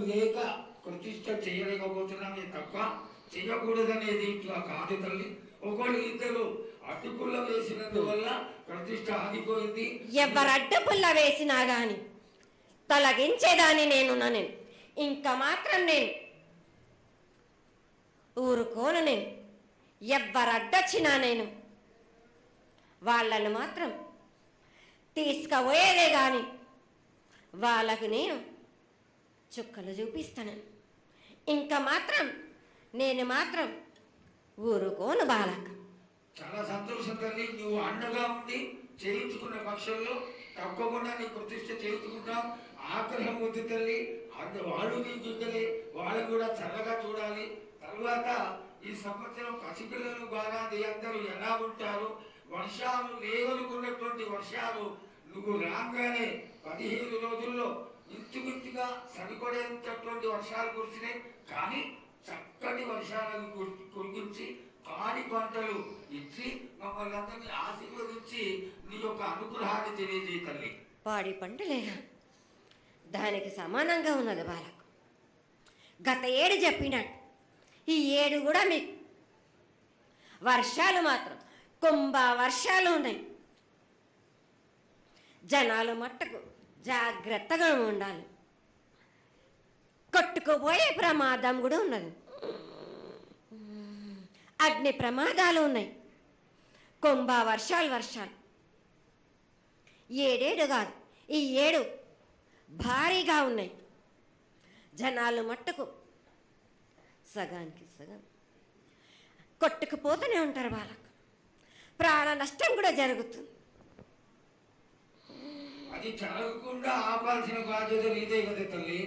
లేక ప్రతిష్ట చేయలేకపోతున్నామే తప్ప చేయకూడదనేది ఇట్లా కాదు తల్లి. ఒకళ్ళు ఇద్దరు అడ్డుపుల్ల వేసినందువల్ల ప్రతిష్ట ఆగిపోయింది. ఎవరు అడ్డుపుల్ల వేసినా గాని తొలగించేదాన్ని నేను ఇంకా మాత్రం నేను ఊరుకోను. నేను ఎవ్వరు అడ్డొచ్చినా నేను వాళ్ళను మాత్రం తీసుకుపోయేదే గాని వాళ్ళకు నేను చుక్కలు చూపిస్తాను. ఇంకా మాత్రం నేను మాత్రం ఊరుకోను బాలక. చాలా సంతోషం తల్లి. నువ్వు అండగా ఉండి చేయించుకున్న పక్షంలో తప్పకుండా నీ ప్రతిష్ట చేయించుకుంటాం. ఆగ్రహం వద్దు తల్లి. వాళ్ళు నీ బిడ్డలే, వాళ్ళు కూడా చల్లగా చూడాలి. తర్వాత ఈ సంవత్సరం పసిపిల్లలు బాగా అందరూ ఎలా ఉంటారు, వర్షాలు లేవనుకున్నటువంటి వర్షాలు నువ్వు రాగానే 15 రోజుల్లో ఇంచుమించుగా సరిపడేటటువంటి వర్షాలు కురిసినాయి. కానీ చక్కటి వర్షాలను కురిపించి పాడి పంటలు ఇచ్చి మమ్మల్ని అందరినీ ఆశీర్వదించి నీ యొక్క అనుగ్రహాన్ని తెలియజేయ తల్లి. పాడి పంటలేగా దానికి సమానంగా ఉన్నది బాలకు. గత ఏడు చెప్పినట్టు ఈ ఏడు కూడా మీకు వర్షాలు మాత్రం కుంభ వర్షాలు ఉన్నాయి. జనాలు మట్టుకు జాగ్రత్తగా ఉండాలి. కొట్టుకుపోయే ప్రమాదం కూడా ఉన్నది. అగ్ని ప్రమాదాలు ఉన్నాయి. కుంభ వర్షాలు ఏడేడు కాదు, ఈ ఏడు భారీగా ఉన్నాయి. జనాలు మట్టుకు సగానికి సగం కొట్టుకుపోతూనే ఉంటారు. వాళ్ళకు ప్రాణ నష్టం కూడా జరుగుతుంది. అది జరగకుండా ఆపాల్సిన బాధ్యత నీదే కదా తల్లి.